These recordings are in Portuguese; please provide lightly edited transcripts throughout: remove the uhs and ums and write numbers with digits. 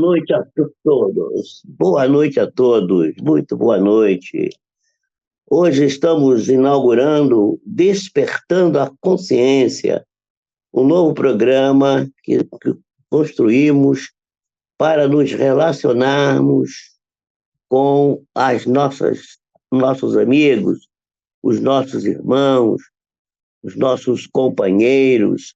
noite a todos. Boa noite a todos. Muito boa noite. Hoje estamos inaugurando Despertando a Consciência, um novo programa que construímos para nos relacionarmos com nossos amigos, os nossos irmãos, os nossos companheiros,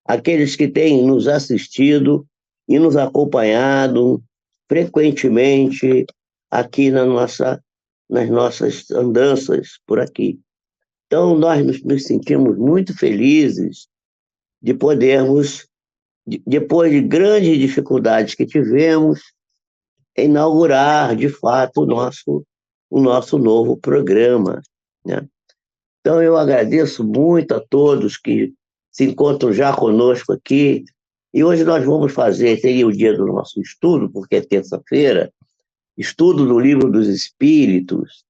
aqueles que têm nos assistido e nos acompanhado frequentemente aqui nas nossas andanças por aqui. Então, nós nos sentimos muito felizes de podermos, depois de grandes dificuldades que tivemos, inaugurar, de fato, o nosso novo programa, né? Então, eu agradeço muito a todos que se encontram já conosco aqui. E hoje nós vamos fazer, seria o dia do nosso estudo, porque é terça-feira, estudo do Livro dos Espíritos,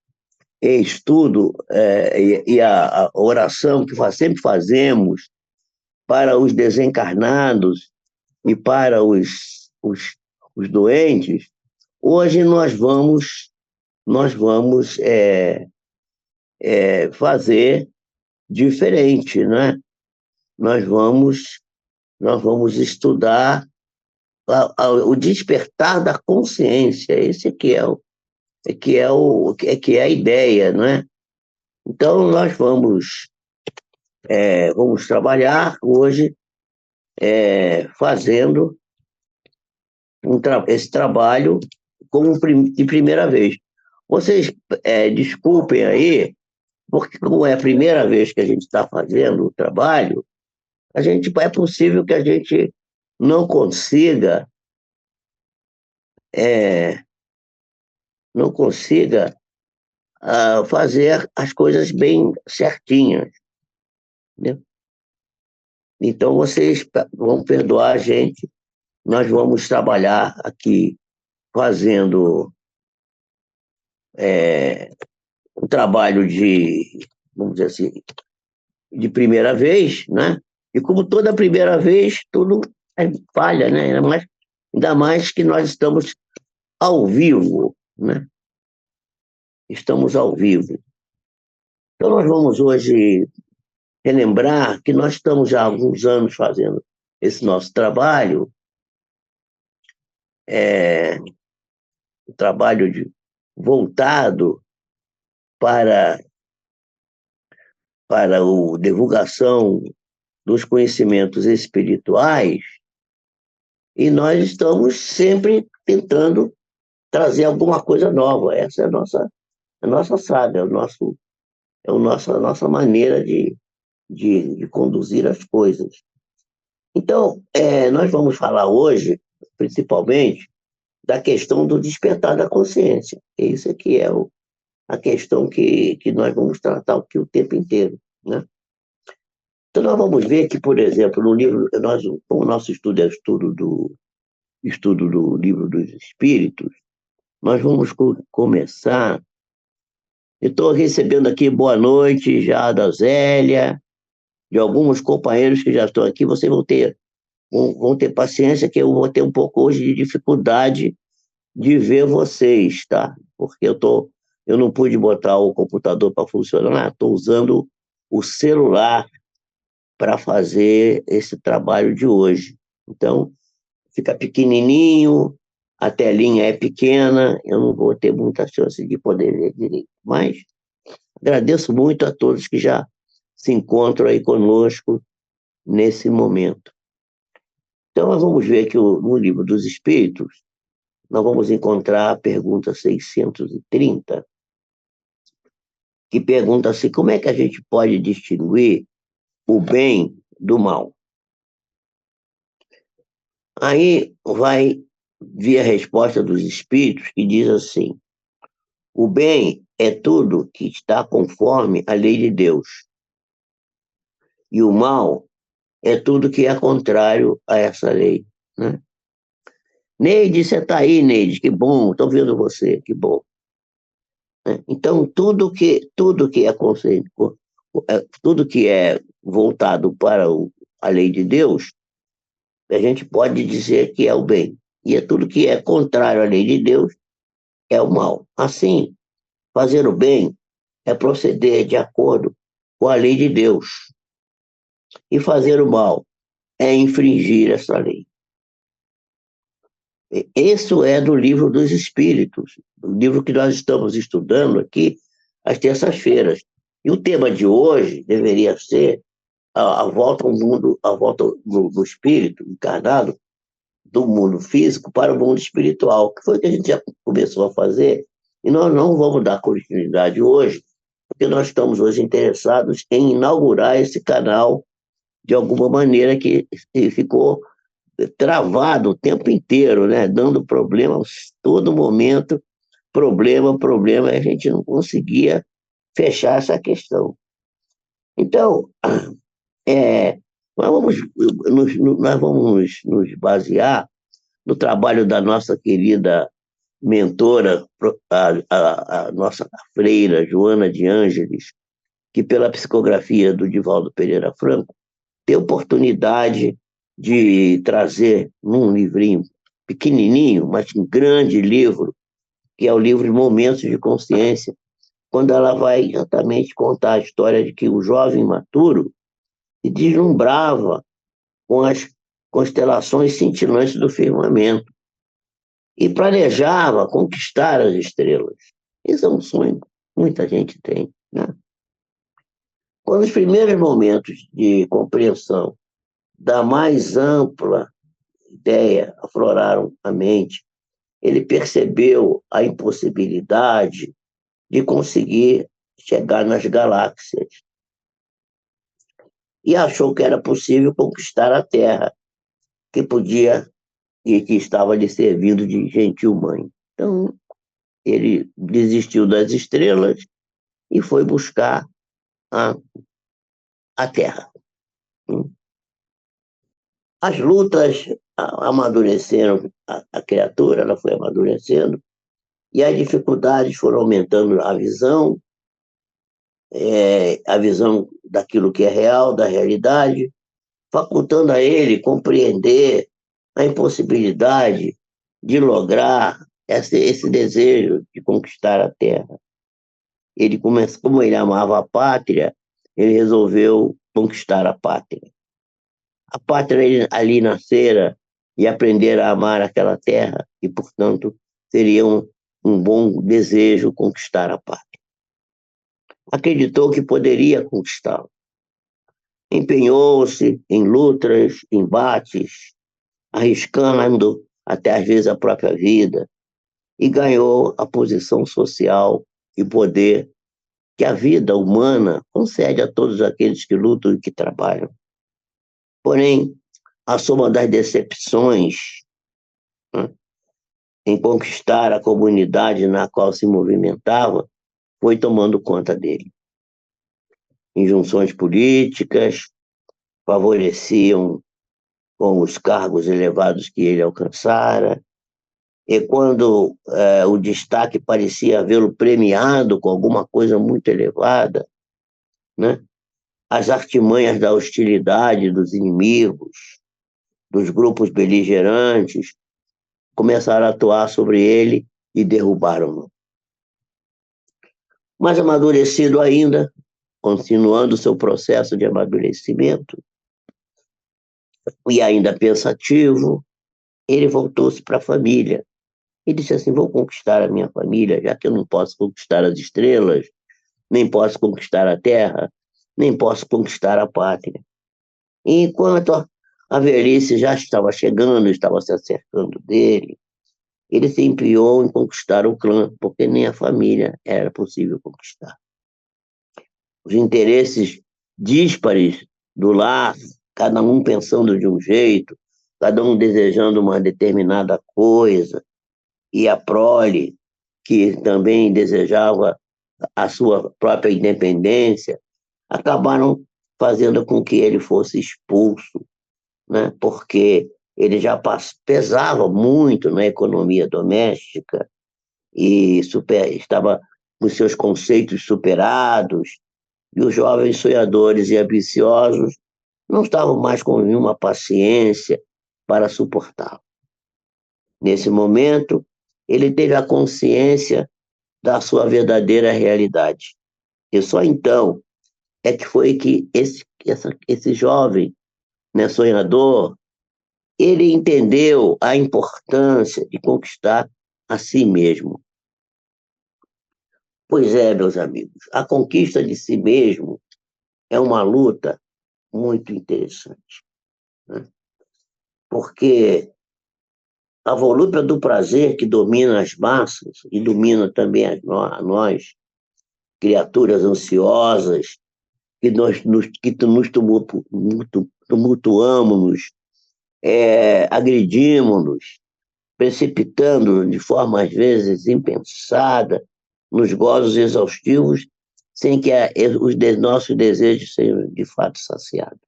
e estudo e a oração que sempre fazemos para os desencarnados e para os doentes. Hoje nós vamos fazer diferente, né? Nós vamos estudar o despertar da consciência. Esse que é a ideia, não é? Então nós vamos trabalhar hoje fazendo esse trabalho de primeira vez. Vocês desculpem aí, porque como é a primeira vez que a gente está fazendo o trabalho, é possível que a gente não consiga fazer as coisas bem certinhas, né? Então vocês vão perdoar a gente, nós vamos trabalhar aqui fazendo um trabalho vamos dizer assim, de primeira vez, né? E como toda primeira vez, tudo falha, né? Ainda mais que nós estamos ao vivo, né? Estamos ao vivo. Então nós vamos hoje relembrar que nós estamos já há alguns anos fazendo esse nosso trabalho, um trabalho voltado para a divulgação dos conhecimentos espirituais, e nós estamos sempre tentando trazer alguma coisa nova. Essa é a nossa saga, a nossa maneira de conduzir as coisas. Então, nós vamos falar hoje, principalmente, da questão do despertar da consciência. Isso aqui é a questão que nós vamos tratar aqui o tempo inteiro, né? Então, nós vamos ver que, por exemplo, no livro, como o nosso estudo é estudo do Livro dos Espíritos, nós vamos começar. Eu estou recebendo aqui boa noite já da Zélia, de alguns companheiros que já estão aqui. Vocês vão ter paciência, que eu vou ter um pouco hoje de dificuldade de ver vocês, tá? Porque eu não pude botar o computador para funcionar, estou usando o celular para fazer esse trabalho de hoje. Então, fica pequenininho, a telinha é pequena, eu não vou ter muita chance de poder ver direito. Mas agradeço muito a todos que já se encontram aí conosco nesse momento. Então, nós vamos ver que no Livro dos Espíritos, nós vamos encontrar a pergunta 630, que pergunta assim: como é que a gente pode distinguir o bem do mal? Aí vai vir a resposta dos Espíritos, que diz assim: o bem é tudo que está conforme a lei de Deus, e o mal é tudo que é contrário a essa lei, né? Neide, você está aí, Neide, que bom, estou vendo você, que bom. Então, tudo que é voltado para a lei de Deus, a gente pode dizer que é o bem. E é tudo que é contrário à lei de Deus é o mal. Assim, fazer o bem é proceder de acordo com a lei de Deus. E fazer o mal é infringir essa lei. Isso é do livro dos Espíritos, o livro que nós estamos estudando aqui às terças-feiras. E o tema de hoje deveria ser a volta ao mundo, a volta do espírito encarnado do mundo físico para o mundo espiritual, que foi o que a gente já começou a fazer, e nós não vamos dar continuidade hoje, porque nós estamos hoje interessados em inaugurar esse canal de alguma maneira que ficou travado o tempo inteiro, né? Dando problemas todo momento, problema, e a gente não conseguia fechar essa questão. Então, é, nós vamos nos basear no trabalho da nossa querida mentora, a nossa freira Joana de Ângeles, que pela psicografia do Divaldo Pereira Franco, tem oportunidade de trazer num livrinho pequenininho, mas um grande livro, que é o livro Momentos de Consciência, quando ela vai exatamente contar a história de que o jovem maturo se deslumbrava com as constelações cintilantes do firmamento e planejava conquistar as estrelas. Esse é um sonho que muita gente tem, né? Quando os primeiros momentos de compreensão da mais ampla ideia afloraram a mente, ele percebeu a impossibilidade de conseguir chegar nas galáxias e achou que era possível conquistar a Terra, que podia e que estava lhe servindo de gentil mãe. Então, ele desistiu das estrelas e foi buscar a, a Terra. As lutas amadureceram a criatura, ela foi amadurecendo, e as dificuldades foram aumentando a visão daquilo que é real, da realidade, facultando a ele compreender a impossibilidade de lograr esse desejo de conquistar a terra. Como ele amava a pátria, ele resolveu conquistar a pátria. A pátria ali nascera e aprender a amar aquela terra, e, portanto, seria um bom desejo conquistar a pátria. Acreditou que poderia conquistá-la. Empenhou-se em lutas, embates, arriscando até às vezes a própria vida, e ganhou a posição social e poder que a vida humana concede a todos aqueles que lutam e que trabalham. Porém, a soma das decepções, né, em conquistar a comunidade na qual se movimentava foi tomando conta dele. Injunções políticas favoreciam com os cargos elevados que ele alcançara, e quando o destaque parecia vê-lo premiado com alguma coisa muito elevada, né, as artimanhas da hostilidade dos inimigos, dos grupos beligerantes, começaram a atuar sobre ele e derrubaram-no. Mas amadurecido ainda, continuando seu processo de amadurecimento, e ainda pensativo, ele voltou-se para a família. E disse assim: vou conquistar a minha família, já que eu não posso conquistar as estrelas, nem posso conquistar a terra, nem posso conquistar a pátria. E enquanto a velhice já estava chegando, estava se acercando dele, ele se empenhou em conquistar o clã, porque nem a família era possível conquistar. Os interesses díspares do lar, cada um pensando de um jeito, cada um desejando uma determinada coisa, e a prole, que também desejava a sua própria independência, acabaram fazendo com que ele fosse expulso, né? Porque ele já pesava muito na economia doméstica e estava com seus conceitos superados, e os jovens sonhadores e ambiciosos não estavam mais com nenhuma paciência para suportá-lo. Nesse momento, ele teve a consciência da sua verdadeira realidade. E só então é que foi que esse jovem, né, sonhador, ele entendeu a importância de conquistar a si mesmo. Pois é, meus amigos, a conquista de si mesmo é uma luta muito interessante, né? Porque a volúpia do prazer que domina as massas e domina também a nós, criaturas ansiosas, que nos tumultuamos, agredimos-nos, precipitando de forma, às vezes, impensada, nos gozos exaustivos, sem que nossos desejos sejam, de fato, saciados.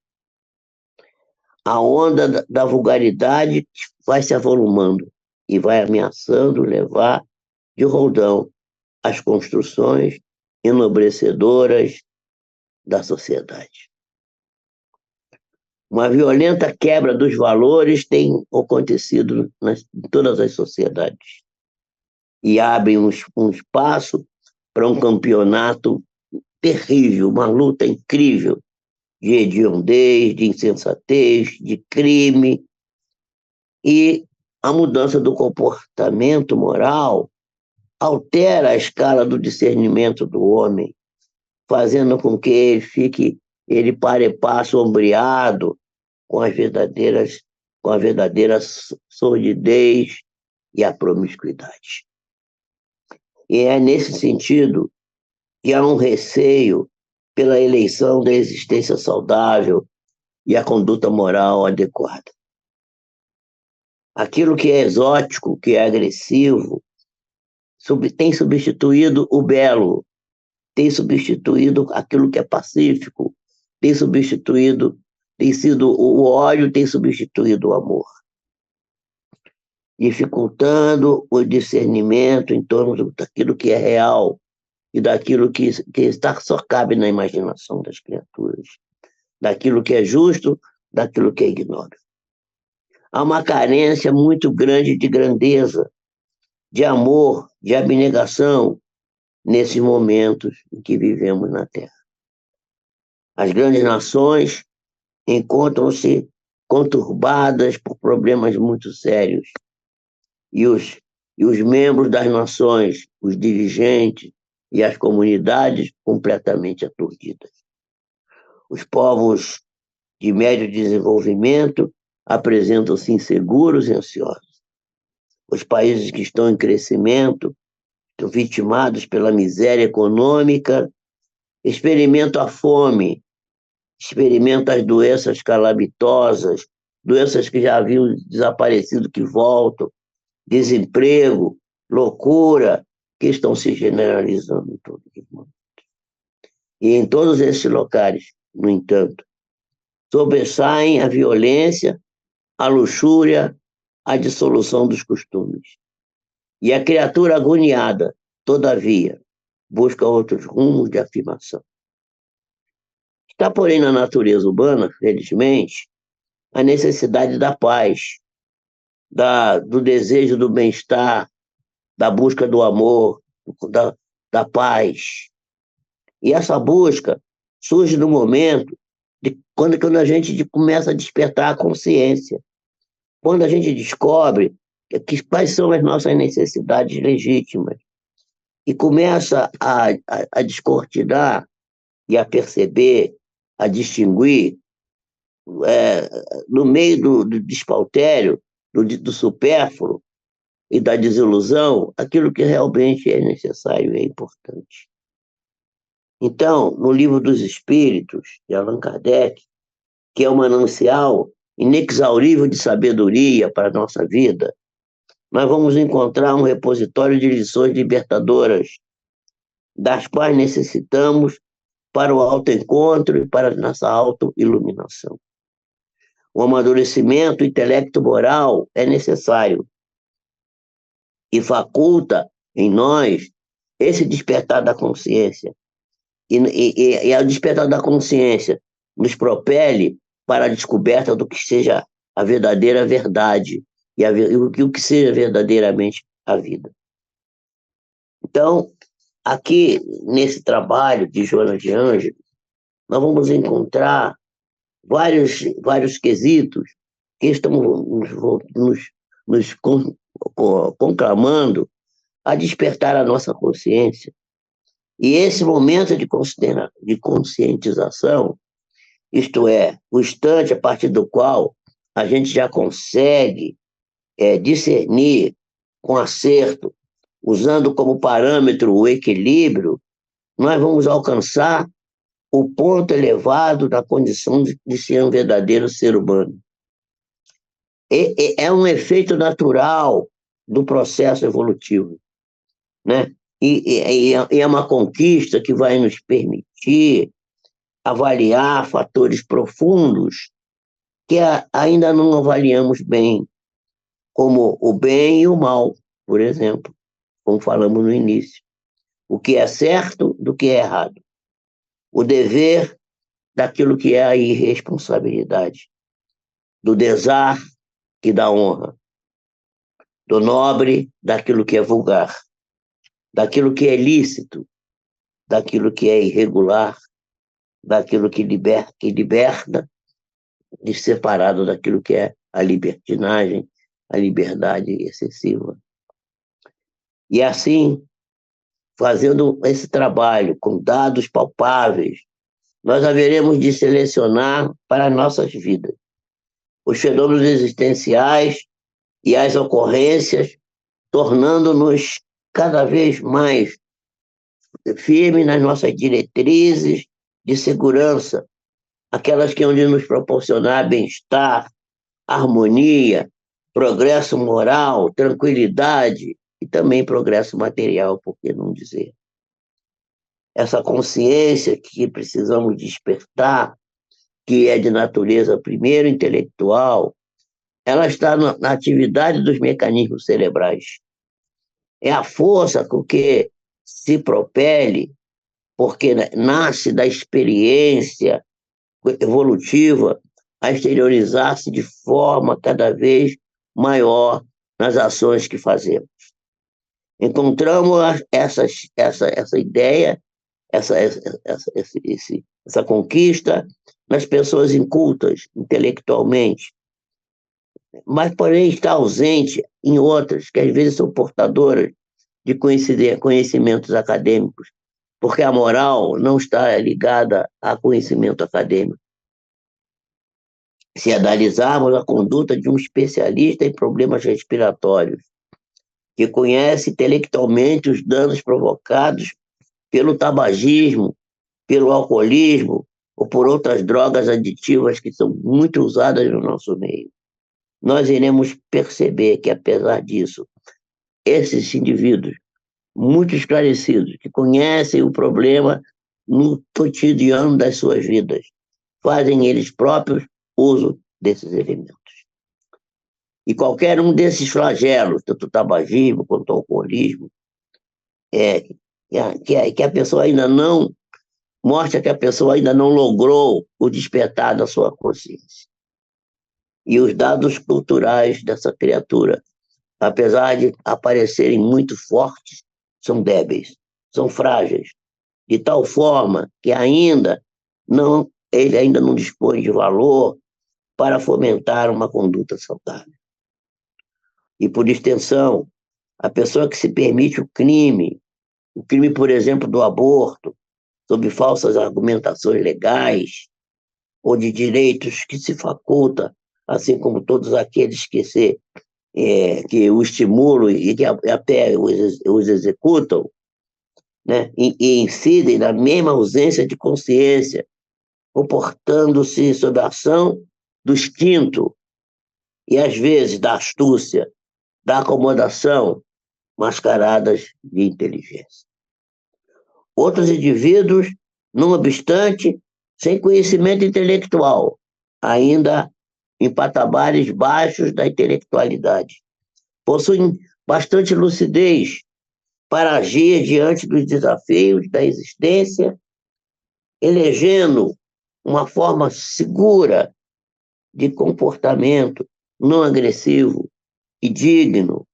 A onda da vulgaridade vai se avolumando e vai ameaçando levar de roldão as construções enobrecedoras da sociedade. Uma violenta quebra dos valores tem acontecido em todas as sociedades e abre um espaço para um campeonato terrível, uma luta incrível de hediondez, de insensatez, de crime, e a mudança do comportamento moral altera a escala do discernimento do homem, fazendo com que ele pare passo ombreado com com a verdadeira sordidez e a promiscuidade. E é nesse sentido que há um receio pela eleição da existência saudável e a conduta moral adequada. Aquilo que é exótico, que é agressivo, tem substituído o belo, tem substituído aquilo que é pacífico, tem sido o ódio, tem substituído o amor, dificultando o discernimento em torno daquilo que é real e daquilo só cabe na imaginação das criaturas, daquilo que é justo, daquilo que é ignóbil. Há uma carência muito grande de grandeza, de amor, de abnegação nesses momentos em que vivemos na Terra. As grandes nações encontram-se conturbadas por problemas muito sérios e os membros das nações, os dirigentes e as comunidades completamente aturdidas. Os povos de médio desenvolvimento apresentam-se inseguros e ansiosos. Os países que estão em crescimento, estão vitimados pela miséria econômica, experimentam a fome, experimentam as doenças calamitosas, doenças que já haviam desaparecido, que voltam, desemprego, loucura, que estão se generalizando em todo o mundo. E em todos esses locais, no entanto, sobressaem a violência, a luxúria, a dissolução dos costumes. E a criatura agoniada, todavia, busca outros rumos de afirmação. Está, porém, na natureza humana, felizmente, a necessidade da paz, do desejo do bem-estar, da busca do amor, da paz. E essa busca surge no momento quando a gente começa a despertar a consciência, quando a gente descobre quais são as nossas necessidades legítimas e começa a descortinar e a perceber, a distinguir, no meio do despautério, do supérfluo e da desilusão, aquilo que realmente é necessário e é importante. Então, no Livro dos Espíritos, de Allan Kardec, que é um manancial inexaurível de sabedoria para a nossa vida, nós vamos encontrar um repositório de lições libertadoras, das quais necessitamos para o autoencontro e para a nossa autoiluminação. O amadurecimento intelecto-moral é necessário e faculta em nós esse despertar da consciência. E ao despertar da consciência nos propele para a descoberta do que seja a verdadeira verdade, e o que seja verdadeiramente a vida. Então, aqui, nesse trabalho de Joana de Ângeles, nós vamos encontrar vários quesitos que estão nos conclamando a despertar a nossa consciência. E esse momento de conscientização, isto é, o instante a partir do qual a gente já consegue discernir com acerto, usando como parâmetro o equilíbrio, nós vamos alcançar o ponto elevado da condição de ser um verdadeiro ser humano. É um efeito natural do processo evolutivo, né? E é uma conquista que vai nos permitir avaliar fatores profundos que ainda não avaliamos bem, como o bem e o mal, por exemplo, como falamos no início. O que é certo do que é errado. O dever daquilo que é a irresponsabilidade. Do desar que dá honra. Do nobre daquilo que é vulgar. Daquilo que é lícito. Daquilo que é irregular. Daquilo que liberta, de separado daquilo que é a libertinagem, a liberdade excessiva. E assim, fazendo esse trabalho com dados palpáveis, nós haveremos de selecionar para nossas vidas os fenômenos existenciais e as ocorrências, tornando-nos cada vez mais firmes nas nossas diretrizes de segurança, aquelas que hão de nos proporcionar bem-estar, harmonia, progresso moral, tranquilidade e também progresso material, por que não dizer? Essa consciência que precisamos despertar, que é de natureza primeiro intelectual, ela está na atividade dos mecanismos cerebrais. É a força com que se propele, porque nasce da experiência evolutiva a exteriorizar-se de forma cada vez maior nas ações que fazemos. Encontramos essa ideia, essa conquista nas pessoas incultas, intelectualmente, mas, porém, está ausente em outras, que às vezes são portadoras de conhecimentos acadêmicos, porque a moral não está ligada a conhecimento acadêmico. Se analisarmos a conduta de um especialista em problemas respiratórios, que conhece intelectualmente os danos provocados pelo tabagismo, pelo alcoolismo ou por outras drogas aditivas que são muito usadas no nosso meio, nós iremos perceber que, apesar disso, esses indivíduos muito esclarecidos, que conhecem o problema no cotidiano das suas vidas, fazem eles próprios uso desses elementos. E qualquer um desses flagelos, tanto o tabagismo quanto o alcoolismo, que a pessoa ainda não mostra que a pessoa ainda não logrou o despertar da sua consciência. E os dados culturais dessa criatura, apesar de aparecerem muito fortes, são débeis, são frágeis, de tal forma que ele ainda não dispõe de valor para fomentar uma conduta saudável. E, por extensão, a pessoa que se permite o crime, por exemplo, do aborto, sob falsas argumentações legais, ou de direitos que se faculta, assim como todos aqueles que o estimulam e que até os executam, né? E incidem na mesma ausência de consciência, comportando-se sob a ação do instinto e, às vezes, da astúcia, da acomodação, mascaradas de inteligência. Outros indivíduos, não obstante, sem conhecimento intelectual, ainda em patamares baixos da intelectualidade, possuem bastante lucidez para agir diante dos desafios da existência, elegendo uma forma segura de comportamento não agressivo, e digno,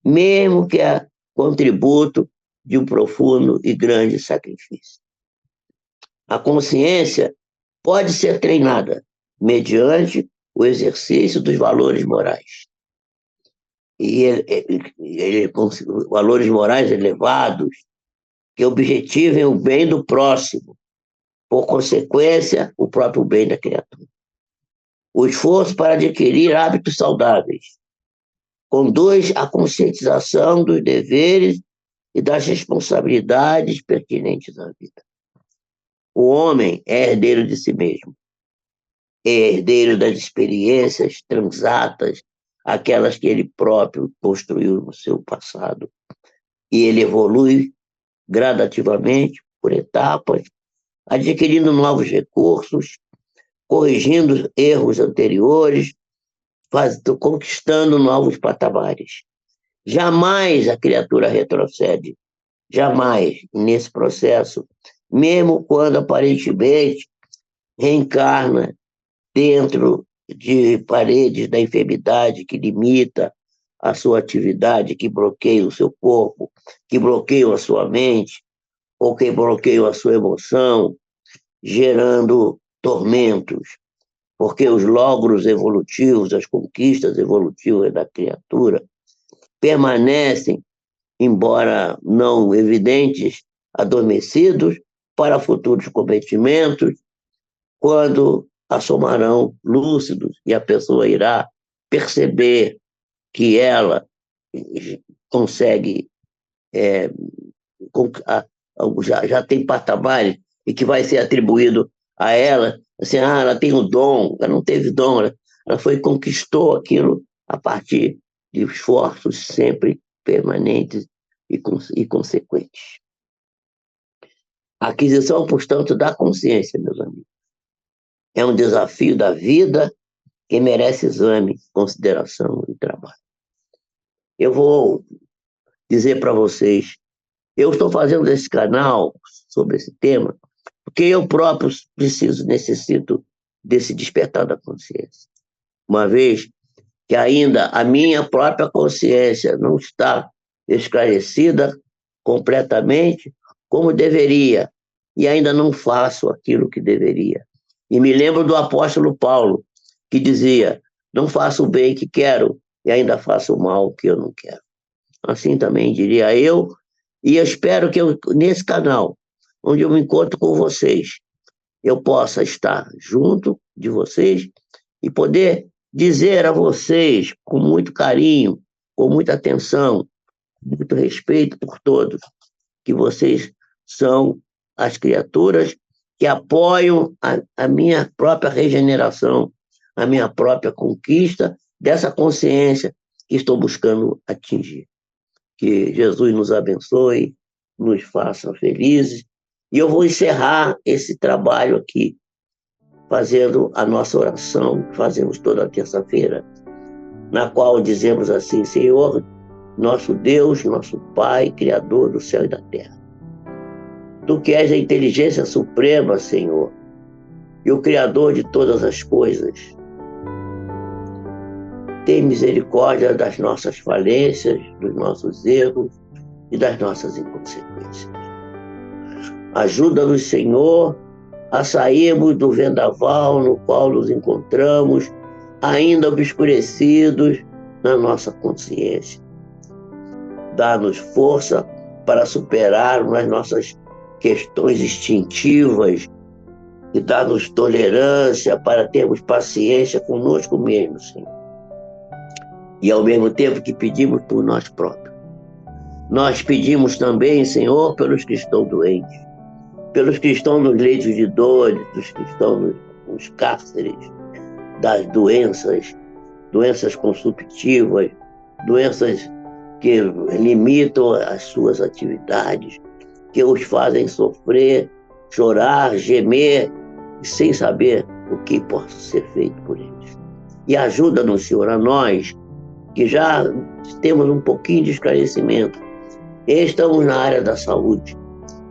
mesmo que a contributo de um profundo e grande sacrifício. A consciência pode ser treinada mediante o exercício dos valores morais. Valores morais elevados que objetivem o bem do próximo, por consequência, o próprio bem da criatura. O esforço para adquirir hábitos saudáveis conduz à conscientização dos deveres e das responsabilidades pertinentes à vida. O homem é herdeiro de si mesmo, é herdeiro das experiências transatas, aquelas que ele próprio construiu no seu passado. E ele evolui gradativamente, por etapas, adquirindo novos recursos, corrigindo erros anteriores, conquistando novos patamares. Jamais a criatura retrocede, jamais nesse processo, mesmo quando aparentemente reencarna dentro de paredes da enfermidade que limita a sua atividade, que bloqueia o seu corpo, que bloqueia a sua mente, ou que bloqueia a sua emoção, gerando tormentos, porque os logros evolutivos, as conquistas evolutivas da criatura permanecem, embora não evidentes, adormecidos para futuros cometimentos, quando assomarão lúcidos e a pessoa irá perceber que ela consegue, já tem patamares e que vai ser atribuído a ela, assim, ela tem o dom, ela não teve dom, ela conquistou aquilo a partir de esforços sempre permanentes e consequentes. A aquisição, portanto, da consciência, meus amigos, é um desafio da vida que merece exame, consideração e trabalho. Eu vou dizer para vocês, eu estou fazendo esse canal sobre esse tema porque eu próprio necessito desse despertar da consciência. Uma vez que ainda a minha própria consciência não está esclarecida completamente como deveria, e ainda não faço aquilo que deveria. E me lembro do apóstolo Paulo, que dizia, não faço o bem que quero, e ainda faço o mal que eu não quero. Assim também diria eu, e eu espero que nesse canal, onde eu me encontro com vocês, eu possa estar junto de vocês e poder dizer a vocês, com muito carinho, com muita atenção, muito respeito por todos, que vocês são as criaturas que apoiam a minha própria regeneração, a minha própria conquista dessa consciência que estou buscando atingir. Que Jesus nos abençoe, nos faça felizes. E eu vou encerrar esse trabalho aqui, fazendo a nossa oração, que fazemos toda terça-feira, na qual dizemos assim, Senhor, nosso Deus, nosso Pai, Criador do céu e da terra. Tu que és a inteligência suprema, Senhor, e o Criador de todas as coisas, tem misericórdia das nossas falências, dos nossos erros e das nossas inconsequências. Ajuda-nos, Senhor, a sairmos do vendaval no qual nos encontramos, ainda obscurecidos na nossa consciência. Dá-nos força para superarmos as nossas questões instintivas e dá-nos tolerância para termos paciência conosco mesmos, Senhor. E ao mesmo tempo que pedimos por nós próprios, nós pedimos também, Senhor, pelos que estão doentes, pelos que estão nos leitos de dor, dos que estão nos cárceres, das doenças consumptivas, doenças que limitam as suas atividades, que os fazem sofrer, chorar, gemer, sem saber o que possa ser feito por eles. E ajuda-nos, Senhor, a nós, que já temos um pouquinho de esclarecimento, e estamos na área da saúde,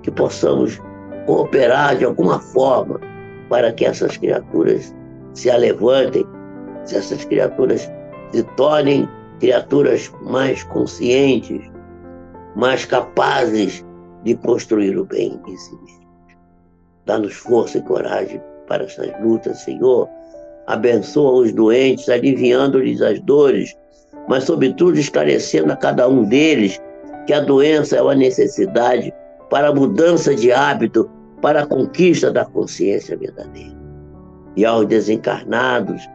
que possamos cooperar de alguma forma para que essas criaturas se alevantem, se essas criaturas se tornem criaturas mais conscientes, mais capazes de construir o bem em si mesmo. Dá-nos força e coragem para essas lutas, Senhor. Abençoa os doentes, aliviando-lhes as dores, mas, sobretudo, esclarecendo a cada um deles que a doença é uma necessidade para a mudança de hábito, para a conquista da consciência verdadeira. E aos desencarnados,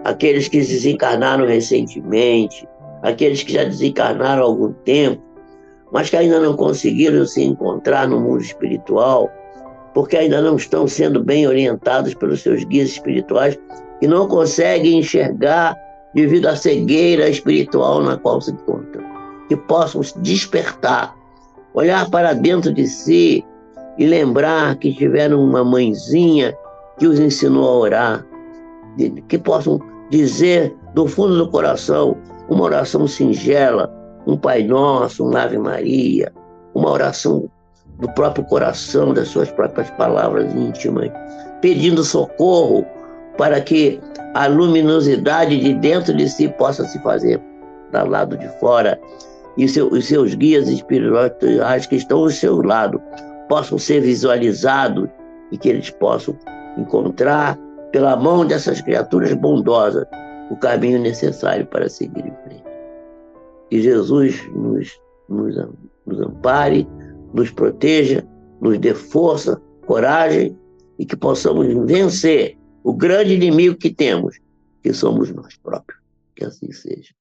aqueles que desencarnaram recentemente, aqueles que já desencarnaram há algum tempo, mas que ainda não conseguiram se encontrar no mundo espiritual, porque ainda não estão sendo bem orientados pelos seus guias espirituais e não conseguem enxergar devido à cegueira espiritual na qual se encontram. Que possam se despertar, olhar para dentro de si e lembrar que tiveram uma mãezinha que os ensinou a orar, que possam dizer do fundo do coração uma oração singela, um Pai Nosso, um Ave Maria, uma oração do próprio coração, das suas próprias palavras íntimas, pedindo socorro para que a luminosidade de dentro de si possa se fazer do lado de fora e os seus guias espirituais que estão ao seu lado possam ser visualizados e que eles possam encontrar, pela mão dessas criaturas bondosas, o caminho necessário para seguir em frente. Que Jesus nos ampare, nos proteja, nos dê força, coragem e que possamos vencer o grande inimigo que temos, que somos nós próprios. Que assim seja.